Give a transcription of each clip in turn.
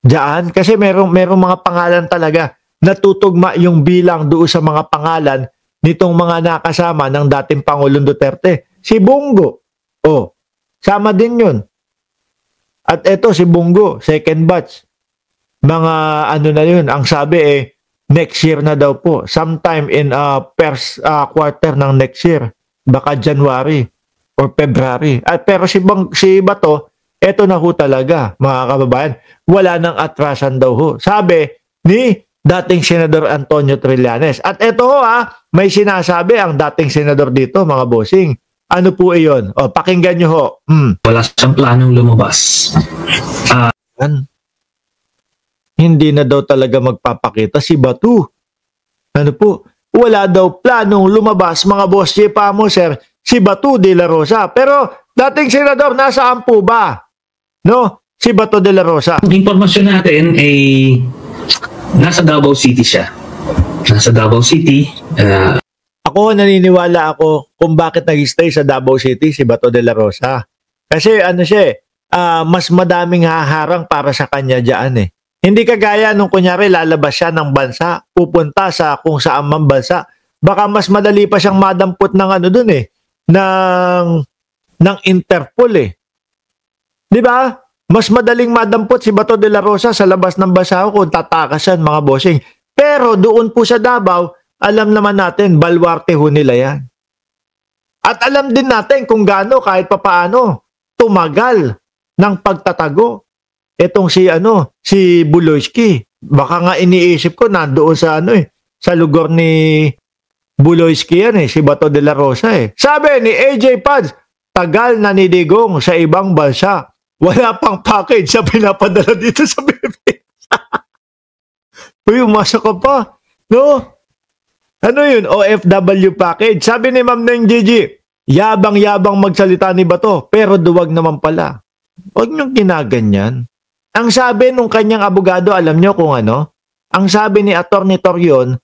Diyan, kasi merong mga pangalan talaga natutugma yung bilang doon sa mga pangalan nitong mga nakasama ng dating Pangulong Duterte. Si Bongo, oh, sama din yun. At eto si Bongo, second batch. Mga ano na yun, ang sabi next year na daw po. Sometime in first quarter ng next year. Baka January or February. Pero si Bato, eto na ho talaga, mga kababayan. Wala nang atrasan daw ho. Sabi ni dating Senador Antonio Trillanes. At eto ho may sinasabi ang dating senador dito, mga bossing. Ano po iyon? O, pakinggan nyo ho. Wala siyang planong lumabas. Hindi na daw talaga magpapakita si Bato. Ano po? Wala daw planong lumabas, mga boss J. Pamo, sir, si Bato de la Rosa. Pero dating senador, nasaan po ba? No? Si Bato de la Rosa. Ang impormasyon natin ay nasa Davao City siya. Nasa Davao City. Ako, naniniwala ako kung bakit nag-stay sa Davao City si Bato de la Rosa. Kasi ano siya mas madaming haharang para sa kanya dyan Hindi kagaya nung kunyari lalabas siya ng bansa, pupunta sa kung saan man bansa. Baka mas madali pa siyang madampot ng ano dun ng Interpol Di ba? Mas madaling madampot si Bato de la Rosa sa labas ng bansa kung tatakas yan, mga bossing. Pero doon po sa Davao, alam naman natin, balwarte ho nila yan. At alam din natin kung gaano kahit papaano tumagal ng pagtatago. Etong si Buloyski. Baka nga iniisip ko nandoon sa sa lugar ni Buloyski yan si Bato de la Rosa Sabi ni AJ Pads, tagal na nidigong sa ibang bansa. Wala pang package sa pinapadala dito sa Pilipinas. Uy, umasa ka pa. No? Ano yun? OFW package. Sabi ni Ma'am Neng Gigi, yabang-yabang magsalita ni Bato, pero duwag naman pala. Huwag niyong ginaganyan. Ang sabi nung kanyang abogado, alam niyo kung ano? Ang sabi ni Atty. Torion,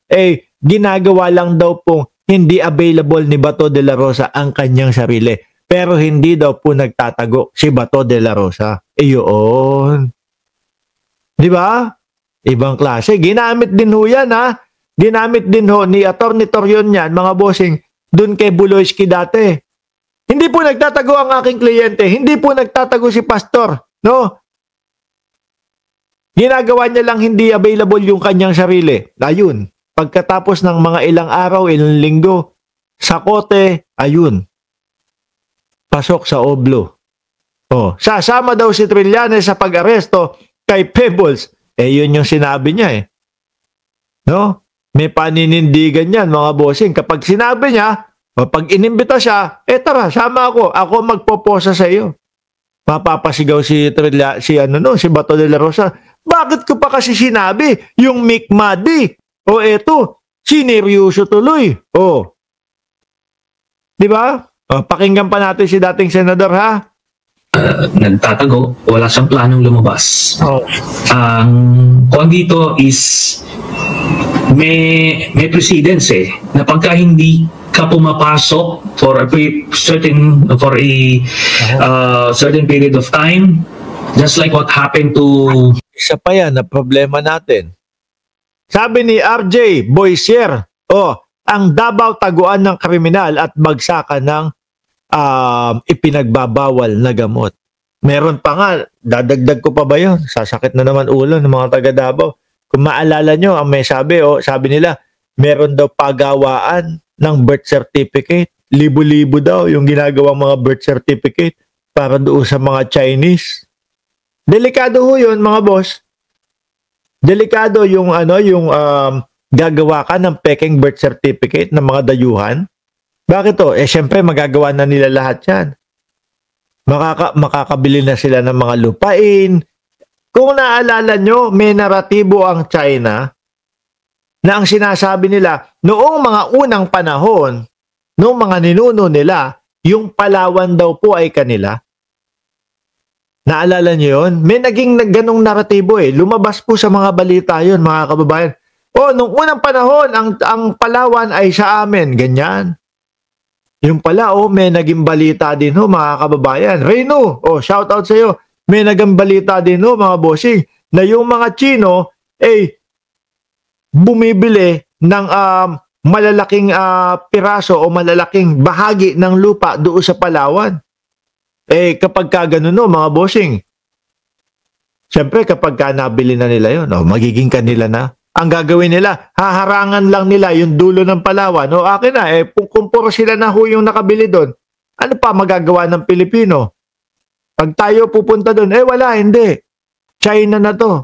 ginagawa lang daw pong hindi available ni Bato de la Rosa ang kanyang sarili. Pero hindi daw po nagtatago si Bato de la Rosa. Iyon. Di ba? Ibang klase. Ginamit din ho yan Ginamit din ho ni Atty. Torion yan, mga bossing, dun kay Buloyski dati. Hindi po nagtatago ang aking kliyente. Hindi po nagtatago si Pastor. No? Ginagawa niya lang hindi available yung kanyang sarili. Ayun. Pagkatapos ng mga ilang araw, ilang linggo, sa kote, ayun. Pasok sa oblo. Sasama daw si Trillanes sa pag-aresto kay Pebbles. Yun yung sinabi niya No? May paninindigan yan, mga bossing. Kapag sinabi niya, pag inimbita siya, tara, sama ako. Ako magpoposa sa iyo. Mapapasigaw si Bato de la Rosa. Bakit ko pa kasi sinabi yung Mick Madi? Eto, sineryoso tuloy. Di ba? Pakinggan pa natin si dating senador Nagtatago, wala siyang planong lumabas. Ang kung dito is may precedence na pagka hindi ka pumapasok for a certain period of time, just like what happened to isa pa yan na problema natin. Sabi ni RJ Boisier, ang Davao taguan ng kriminal at bagsakan ng ipinagbabawal na gamot. Meron pa nga, dadagdag ko pa ba yun? Sasakit na naman ulo ng mga taga Davao. Kung maalala nyo, ang may sabi nila, meron daw pagawaan ng birth certificate. Libo-libo daw yung ginagawang mga birth certificate para doon sa mga Chinese. Delikado ho yun, mga boss. Delikado yung gagawa ka ng peking birth certificate ng mga dayuhan. Bakit to? Syempre magagawa na nila lahat yan. Makakabili na sila ng mga lupain. Kung naalala nyo, may naratibo ang China na ang sinasabi nila, noong mga unang panahon, noong mga ninuno nila, yung Palawan daw po ay kanila. Naalala nyo yun? May naging ganong naratibo Lumabas po sa mga balita yun, mga kababayan. Nung unang panahon, ang Palawan ay sa amin. Ganyan. Yung pala, may naging balita din mga kababayan. Reno, shout out sa iyo. May naging balita din mga bossing. na yung mga Chino bumibili ng malalaking piraso o malalaking bahagi ng lupa doon sa Palawan. Kapag gano'n mga bossing, siyempre kapag nabili na nila yun, magiging kanila na. Ang gagawin nila, haharangan lang nila yung dulo ng Palawan. Akin na, kung puro sila na yung nakabili doon, ano pa magagawa ng Pilipino? Pag tayo pupunta doon, wala, hindi. China na to.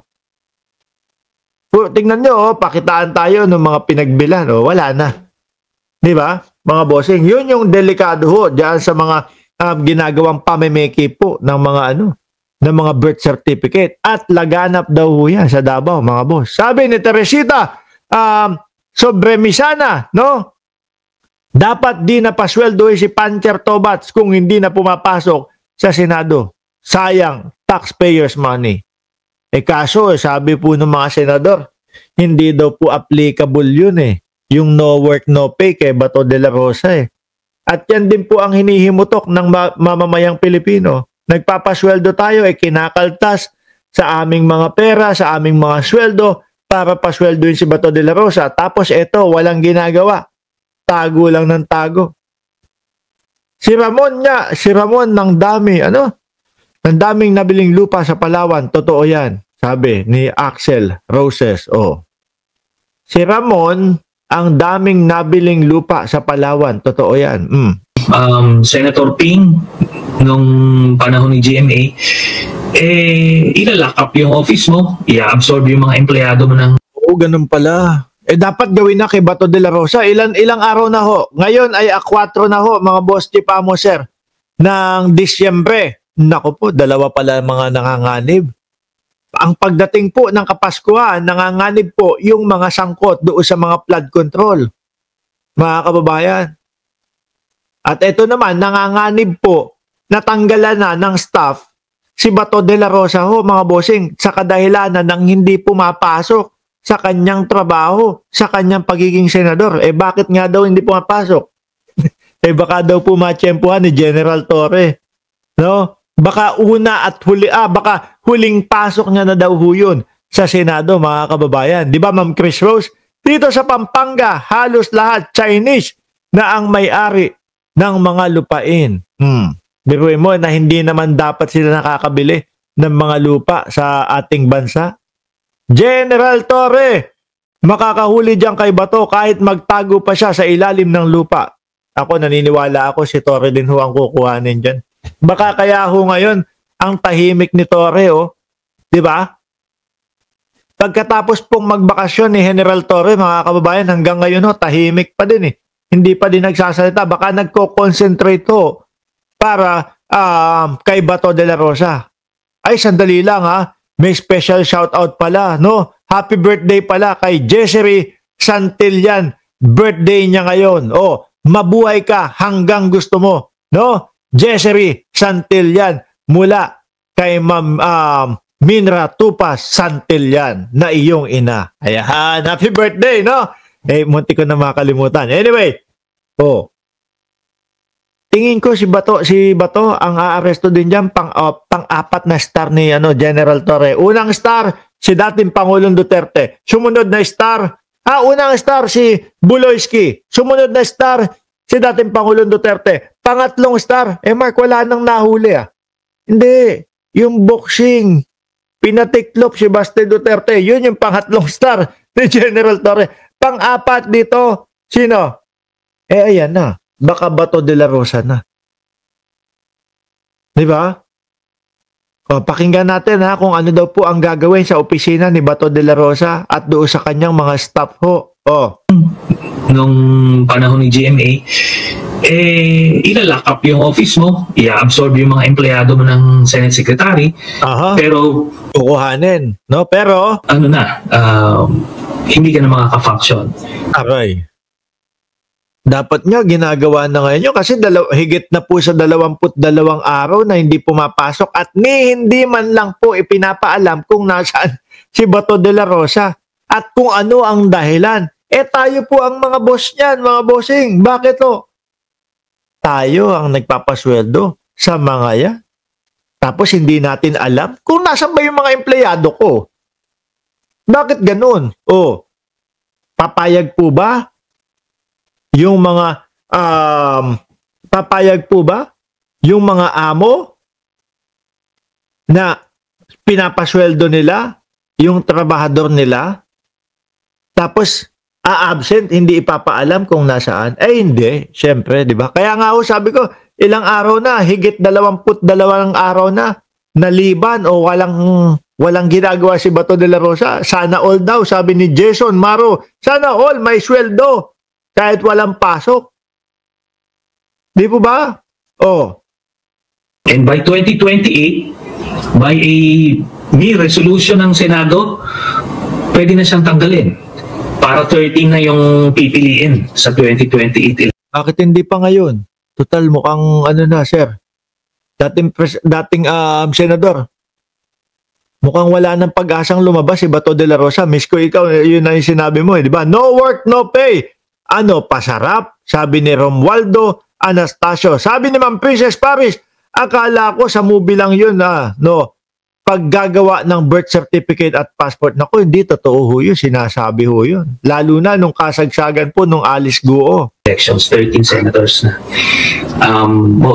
Tingnan nyo, pakitaan tayo ng mga pinagbilan. Wala na. Di ba? Mga bossing, yun yung delikado diyan sa mga ginagawang pamemeki po ng mga ng mga birth certificate. At laganap daw yan sa Davao, mga boss. Sabi ni Teresita, Sobremisana, no? Dapat di napasweldo si Pancher Tobats kung hindi na pumapasok sa Senado. Sayang, taxpayers money. Kaso, sabi po ng mga senador, hindi daw po applicable yun yung no work, no pay kay Bato de la Rosa At yan din po ang hinihimutok ng mamamayang Pilipino. Nagpapasweldo tayo, kinakaltas sa aming mga pera, sa aming mga sweldo para pasweldoin si Bato de la Rosa. Tapos eto, walang ginagawa. Tago lang ng tago. Si Ramon ng dami, ng daming nabiling lupa sa Palawan. Totoo yan. Sabi ni Axel Roses. Si Ramon, ang daming nabiling lupa sa Palawan. Totoo yan. Senator Ping, nung panahon ni GMA, ilalak up yung office mo, i-absorb yung mga empleyado mo ng... Oo, ganun pala. Dapat gawin na kay Bato de la Rosa. Ilang araw na ho. Ngayon ay 4 na ho, mga boss Chief Amo, sir, ng Disyembre. Naku po, 2 pala mga nanganganib. Ang pagdating po ng Kapaskuhan, nanganganib po yung mga sangkot doon sa mga flood control. Mga kababayan. At ito naman, nanganganib po, natanggalan na ng staff si Bato de la Rosa ho, mga bossing, sa kadahilanan ng hindi pumapasok sa kanyang trabaho, sa kanyang pagiging senador. Bakit nga daw hindi pumapasok? Baka daw po matsyempuhan ni General Torre. No? Baka una at baka huling pasok niya na daw yun sa Senado, mga kababayan. Di ba, Ma'am Chris Rose? Dito sa Pampanga, halos lahat Chinese na ang may-ari ng mga lupain. Biruin mo na hindi naman dapat sila nakakabili ng mga lupa sa ating bansa. General Torre, makakahuli diyan kay Bato kahit magtago pa siya sa ilalim ng lupa. Ako, naniniwala ako si Torre din ho ang kukuhanin dyan. Baka kaya ho ngayon ang tahimik ni Torre, di ba? Pagkatapos pong magbakasyon ni General Torre, mga kababayan, hanggang ngayon tahimik pa din Hindi pa din nagsasalita. Baka nagko-concentrate para kay Bato de la Rosa. Ay, sandali lang May special shoutout pala, no? Happy birthday pala kay Jessery Santillan. Birthday niya ngayon. Mabuhay ka hanggang gusto mo, no? Jessery Santillan mula kay Ma'am Minra Tupas Santillan na iyong ina. Ayan, happy birthday, no? Munti ko na makalimutan. Anyway, tingin ko si Bato ang aaresto din diyan pang-apat na star ni General Torre. Unang star si dating Pangulong Duterte. Sumunod na star, unang star si Buloyski. Sumunod na star si dating Pangulong Duterte. Pangatlong star, Mark, wala nang nahuli Hindi, yung boxing, pinatiklop si Baste Duterte. Yun yung pangatlong star ni General Torre. Pang-apat dito, sino? Ayan na. Baka Bato de la Rosa na. Di ba? Pakinggan natin kung ano daw po ang gagawin sa opisina ni Bato de la Rosa at doon sa kanyang mga staff ho. Nung panahon ni GMA, ilalak up yung office mo, i-absorb yung mga empleyado mo ng Senate Secretary. Pero kukuhanin, no? Pero hindi ka na makaka-function. Aray. Dapat nyo ginagawa na ngayon kasi higit na po sa 22 araw na hindi pumapasok at hindi man lang po ipinapaalam kung nasaan si Bato de la Rosa at kung ano ang dahilan. Tayo po ang mga boss niyan, mga bossing. Bakit tayo ang nagpapasweldo sa mga yan? Tapos hindi natin alam kung nasan ba yung mga empleyado ko. Bakit ganun? Papayag po ba yung mga papayag po ba yung mga amo na pinapasweldo nila yung trabahador nila? Tapos absent, hindi ipapaalam kung nasaan? Hindi, syempre, di ba? Kaya nga sabi ko, ilang araw na, higit 22 araw na, naliban o walang ginagawa si Bato de la Rosa. Sana all daw, sabi ni Jason Maro, sana all may sweldo kahit walang pasok. Di po ba? And by 2028, by a mere resolution ng Senado, pwede na siyang tanggalin para 13 na yung pipiliin sa 2028. Bakit hindi pa ngayon? Total mukhang sir. Dating senador. Mukhang wala nang pag-asang lumabas si Bato de la Rosa. Miss ko ikaw, yun na yung sinabi mo, di ba? No work, no pay. Pasarap? Sabi ni Romualdo Anastasio. Sabi ni Ma'am Princess Paris, akala ko sa movie lang yun, paggagawa ng birth certificate at passport. Naku, hindi totoo ho yun. Sinasabi ho yun. Lalo na nung kasagsagan po nung Alice Guo. Elections, 13 senators na.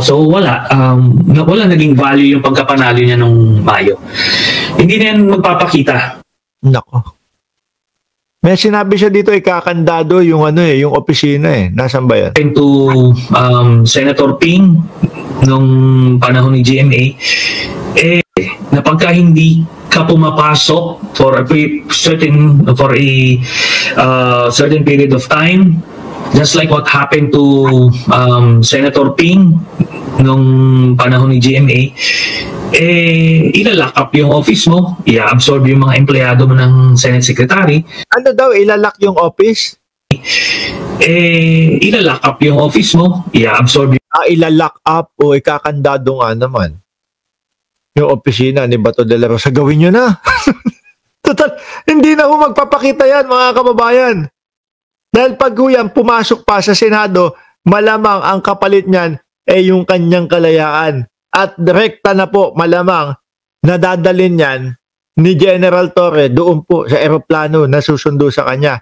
So wala naging value yung pagkapanalo niya nung Mayo. Hindi na yan magpapakita. Nako. May sinabi siya dito, ikakandado yung yung opisina Nasaan ba yan? To Senator Ping nung panahon ni GMA, na pagka hindi ka pumapasok for a certain period of time, just like what happened to Senator Ping nung panahon ni GMA, ilalock up yung office mo, i-absorb yung mga empleyado mo ng Senate Secretary. Ano daw, ilalock yung office? Ilalock up yung office mo, i-absorb yung... ilalock up o ikakandado nga naman yung opisina ni Bato de la Rosa. Gawin nyo na. Total, hindi na magpapakita yan, mga kababayan. Dahil pag yan pumasok pa sa Senado, malamang ang kapalit niyan yung kanyang kalayaan. At direkta na po, malamang, nadadalin yan ni General Torre doon po sa eroplano na susundo sa kanya.